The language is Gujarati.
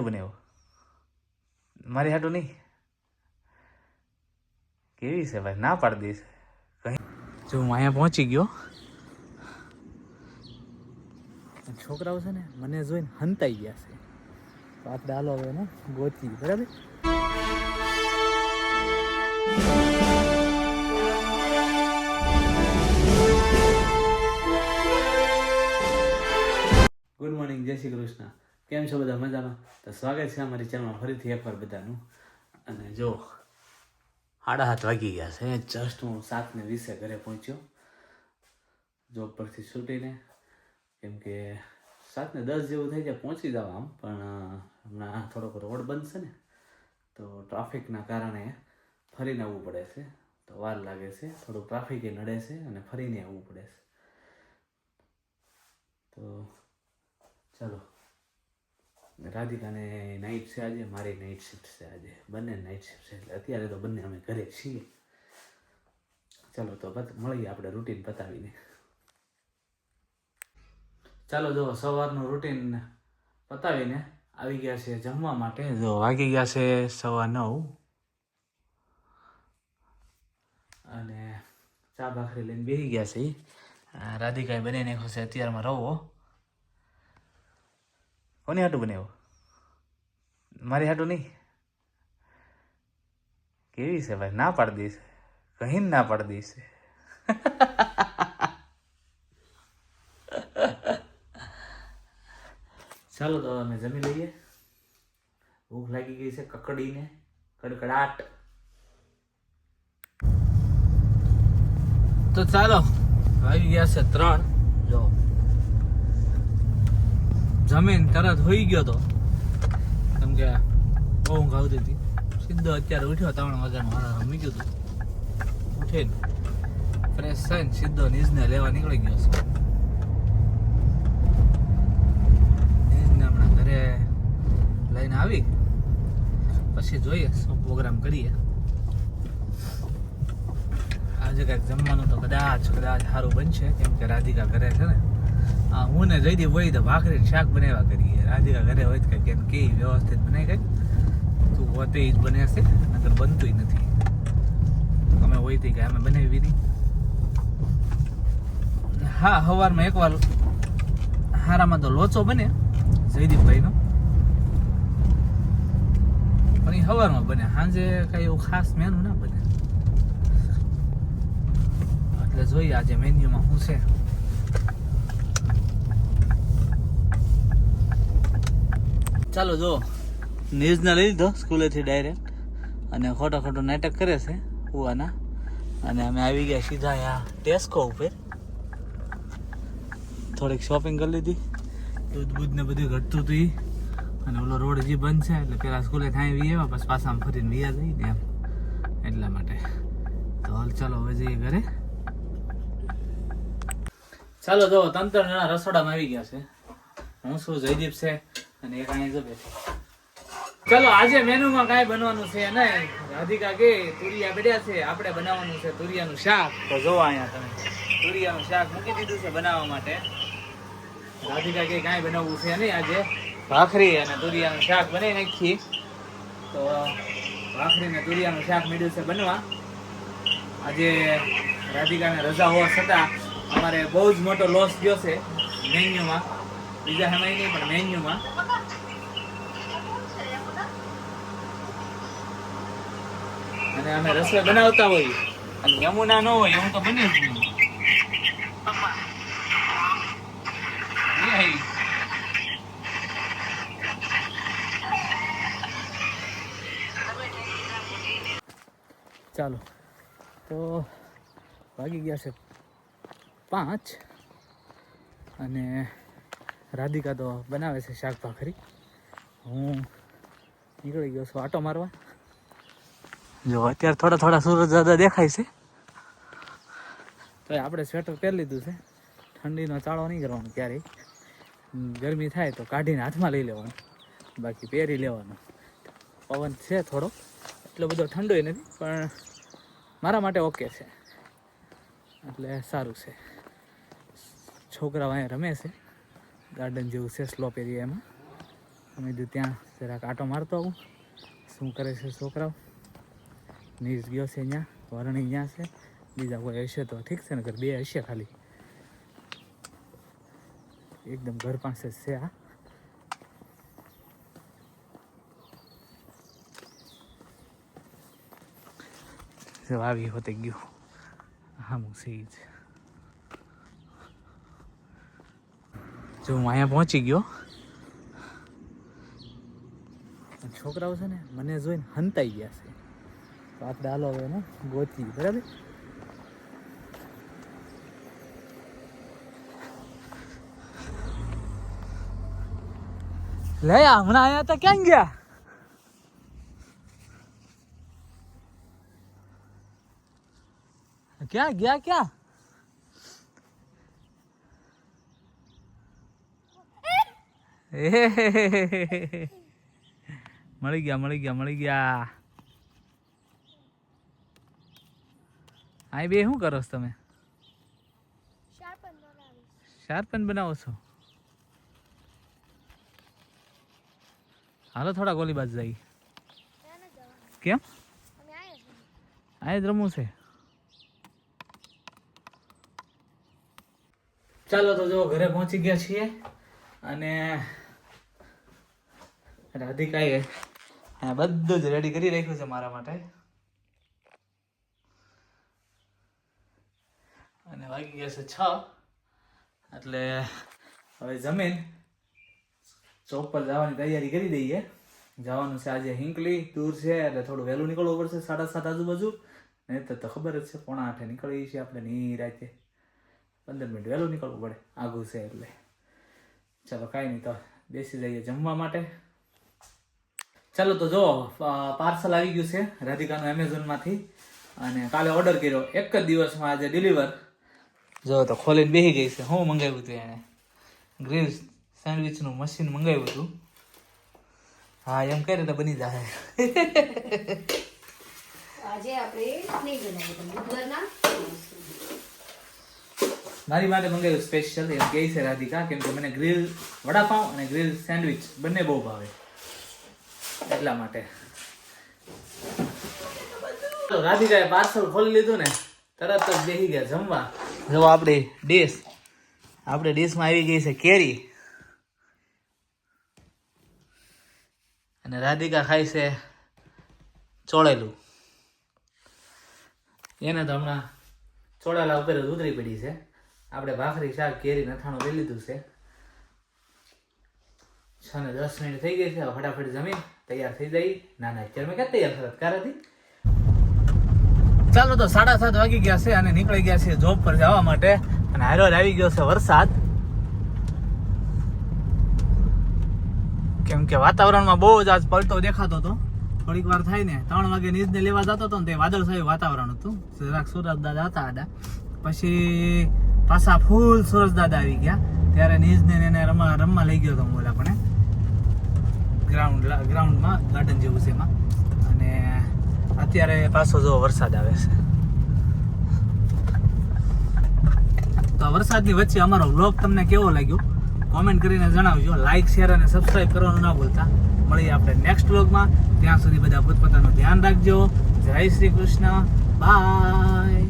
બનાવ્યો મારી હાટું નહીં કેવી છે ભાઈ ના પાડી દઈશ કઈ જો હું અહીંયા પહોંચી ગયો છોકરાઓ છે ને મને જોઈને હંતાઈ ગયા છે તો આપણે હાલો હવે ને ગોતી બરાબર ગુડ મોર્નિંગ જય શ્રી કૃષ્ણ કેમ છો બધા મજામાં તો સ્વાગત છે અમારી ચેનલમાં ફરીથી એકવાર બધાનું અને જો 7:30 વાગી ગયા છે જસ્ટ હું 7:20 ઘરે પહોંચ્યો જોબ પરથી છૂટીને કેમ કે 7:10 જેવું થઈ જાય પહોંચી જવા આમ પણ હમણાં થોડોક રોડ બંધ છે ને તો ટ્રાફિકના કારણે ફરીને આવવું પડે છે તો વાર લાગે છે થોડું ટ્રાફિક નડે છે અને ફરીને આવવું પડે છે તો ચાલો રાધિકાને નાઇટ છે આજે મારી નાઇટ શિફ્ટ છે આજે બંને નાઇટ શિફ્ટ છે એટલે અત્યારે તો બંને અમે ઘરે છીએ ચાલો તો મળીએ આપણે રૂટીન પતાવીને ચાલો જો સવારનું રૂટીન પતાવીને આવી ગયા છે જમવા માટે જો વાગી ગયા છે 9:15 અને ચા ભાખરી લઈને બેસી ગયા છે રાધિકાએ બનાવી નાખ્યો છે અત્યારમાં રવો કોની હાટું બનાવ્યો મારી હાટું નહીં કેવી છે ભાઈ ના પાડી દઈશ કહીને ના પાડી દઈશ ચાલો તો અમે જમી લઈએ ભૂખ લાગી ગઈ છે કકડીને કડકડાટ તો ચાલો આવી ગયા છે 3 જો જમીન તરત હોઈ ગયો તો કેમ કે બહુ ઊંઘ આવતી હતી સીધો અત્યારે ઉઠ્યો 3 વાગ્યાનો મારા રમી ગયું હતું ઉઠીને ફ્રેશ થઈને સીધો નીજને લેવા નીકળી ગયો છે નીજને હમણાં ઘરે લઈને આવી પછી જોઈએ શું પ્રોગ્રામ કરીએ આજે કંઈક જમવાનું તો કદાચ સારું બનશે કેમ કે રાધિકા ઘરે છે ને હું ને જયદીપ હોય તો ભાખરી શાક બનાવ્યા કરીએ રાધિકા ઘરે હોય તો કંઈક એમ કે વ્યવસ્થિત બનાવી કંઈક તું હોતે જ બને છે નકર બનતું નથી અમે હોય તે કે અમે બનાવી દીધી હા સવારમાં એકવાર હારામાં તો લોચો બને જયદીપભાઈનો પણ એ સવારમાં બને સાંજે કઈ એવું ખાસ મેનુ ના બને એટલે જોઈએ આજે મેન્યુમાં શું છે ચાલો જો ન્યૂઝને લઈ લીધો સ્કૂલેથી ડાયરેક્ટ અને ખોટો નાટક કરે છે હુવાના અને અમે આવી ગયા સીધા અહીંયા ટેસ્કો ઉપર થોડીક શોપિંગ કરી લીધી દૂધ ને બધું ઘટતું હતું અને ઓલો રોડ હજી બંધ છે એટલે પેલા સ્કૂલે થાય વી આવ્યા પછી પાછા ફરીને વિયા જઈ ને એમ એટલા માટે તો હાલ ચાલો હવે જઈએ ઘરે ચાલો જો 3 જણા રસોડામાં આવી ગયા છે હું શું જયદીપ છે અને એક અહીં જો બેઠી ચલો આજે મેનુમાં કાંઈ બનવાનું છે નહીં રાધિકા કે તુરિયા પડ્યા છે આપણે બનાવવાનું છે તુરિયાનું શાક તો જો અહીંયા તમે તુરિયાનું શાક મૂકી દીધું છે બનાવવા માટે રાધિકા કે કાંઈ બનાવવું છે નહીં આજે ભાખરી અને તુરિયાનું શાક બનાવી નાખી તો ભાખરી ને તુરિયાનું શાક મીડ્યું છે બનવા આજે રાધિકાને રજા હોવા છતાં અમારે બહુ જ મોટો લોસ ગયો છે મેન્યુમાં બીજા સમય નહીં પણ મેન્યુમાં અને અમે રસોઈ બનાવતા હોઈએ અને યમુના ન હોય એવું તો બને જ નહીં ચાલો તો વાગી ગયા છે 5 અને રાધિકા તો બનાવે છે શાક ભાખરી હું નીકળી ગયો છું આટો મારવા જો અત્યારે થોડા સૂરજ દાદા દેખાય છે તો આપણે સ્વેટર પહેરી લીધું છે ઠંડીનો ચાળો નહીં કરવાનો ક્યારેય ગરમી થાય તો કાઢીને હાથમાં લઈ લેવાનું બાકી પહેરી લેવાનું પવન છે થોડો એટલો બધો ઠંડોય નથી પણ મારા માટે ઓકે છે એટલે સારું છે છોકરાઓ અહીંયા રમે છે ગાર્ડન જેવું છે સ્લોપ એરિયામાં અમે કીધું ત્યાં જરાક આટો મારતો આવું, શું કરે છે છોકરાઓ. નીસ ગયો છે અહીંયા, વરણી અહીંયા છે, બીજા કોઈ હશે તો ઠીક છે ને, ઘર બે હશે ખાલી. એકદમ ઘર પાસે છે આ. આવી હોતે ગયું હા મુસી જ. જો હું અહીંયા પહોંચી ગયો, છોકરાઓ છે ને મને જોઈને હંતાઈ ગયા છે, તો આપણે હાલો હવે ને ગોતી. બરાબર, લે હમણાં અહીંયા તો ક્યાં ગયા? ક્યાં ગયા? ક્યાં? મળી ગયા. આ બે શું કરો છો તમે? શાર્પન બનાવો છો? હાલો થોડા ગોલી બાજુ જઈ. કેમ? આ જ રમવું છે. ચાલો તો જો ઘરે પહોંચી ગયા છીએ, અને રાધિકાએ બધું જ રેડી કરી રાખ્યું છે મારા માટે. અને વાગી ગયા છે 6, એટલે હવે જમીન ચોક પર જવાની તૈયારી કરી દઈએ. જવાનું છે આજે હિંકલી, દૂર છે એટલે થોડું વહેલું નીકળવું પડશે, 7:30 આજુબાજુ. નહીં તો ખબર જ છે 7:45 નીકળીએ છીએ આપણે. ની રાતે 15 મિનિટ વહેલું નીકળવું પડે, આઘું છે એટલે. ચાલો કાંઈ નહીં, તો બેસી જઈએ જમવા માટે. ચાલો તો જો પાર્સલ આવી ગયું છે રાધિકાનું એમેઝોનમાંથી, અને કાલે ઓર્ડર કર્યો, એક જ દિવસમાં આજે ડિલિવર. જો તો ખોલીને બેસી ગઈ છે. હું મંગાવ્યું હતું એણે? ગ્રીલ સેન્ડવિચનું મશીન મંગાવ્યું હતું. હા એમ કઈ રીતે બની જાય? આજે આપણે નહીં બનાવીએ, બુધવારના મારી માટે મંગાવ્યું સ્પેશિયલ, એમ કહે છે રાધિકા, કેમ કે મને ગ્રીલ વડાપાઉં અને ગ્રીલ સેન્ડવિચ બંને બહુ ભાવે, એટલા માટે. તો રાધિકાએ પાર્સલ ખોલી લીધું ને તરત જ બેસી ગયા જમવા. જો આપણી ડીશમાં આવી ગઈ છે કેરી, અને રાધિકા ખાય છે ચોળેલું. એને તો હમણાં ચોળેલા ઉપર જ ઉતરી પડી છે. આપણે ભાખરી, શાક, કેરી, નથાણું લઈ લીધું છે. 6 ને 10 મિનિટ થઈ ગઈ છે. હવે ફટાફટ જમીન તૈયાર થઈ જાય. ના અત્યારે મેં ક્યાં તૈયાર થતા કારાથી. ચાલો તો 7:30 વાગી ગયા છે, અને નીકળી ગયા છે જોબ પર જવા માટે. અને હારો આવી ગયો છે વરસાદ, કેમ કે વાતાવરણમાં બહુ જ આજ પલટો દેખાતો હતો. થોડીક વાર થાય ને 3 વાગે નીજને લેવા જતો હતો ને તે વાદળછાયું વાતાવરણ હતું, જરાક સુરજ દાદા હતા આડા. પછી પાછા ફૂલ સુરજ દાદા આવી ગયા, ત્યારે નીજને એને રમવા લઈ ગયો હતો હું આપણે ગ્રાઉન્ડમાં, ગાર્ડન જેવું છે એમાં. અને અત્યારે પાછો જો વરસાદ આવે છે. તો વરસાદની વચ્ચે અમારો વ્લોગ તમને કેવો લાગ્યો કોમેન્ટ કરીને જણાવજો. લાઈક, શેર અને સબસ્ક્રાઇબ કરવાનું ના ભૂલતા. મળીએ આપણે નેક્સ્ટ વ્લોગમાં. ત્યાં સુધી બધા પોતપોતાનું ધ્યાન રાખજો. જય શ્રી કૃષ્ણ. બાય.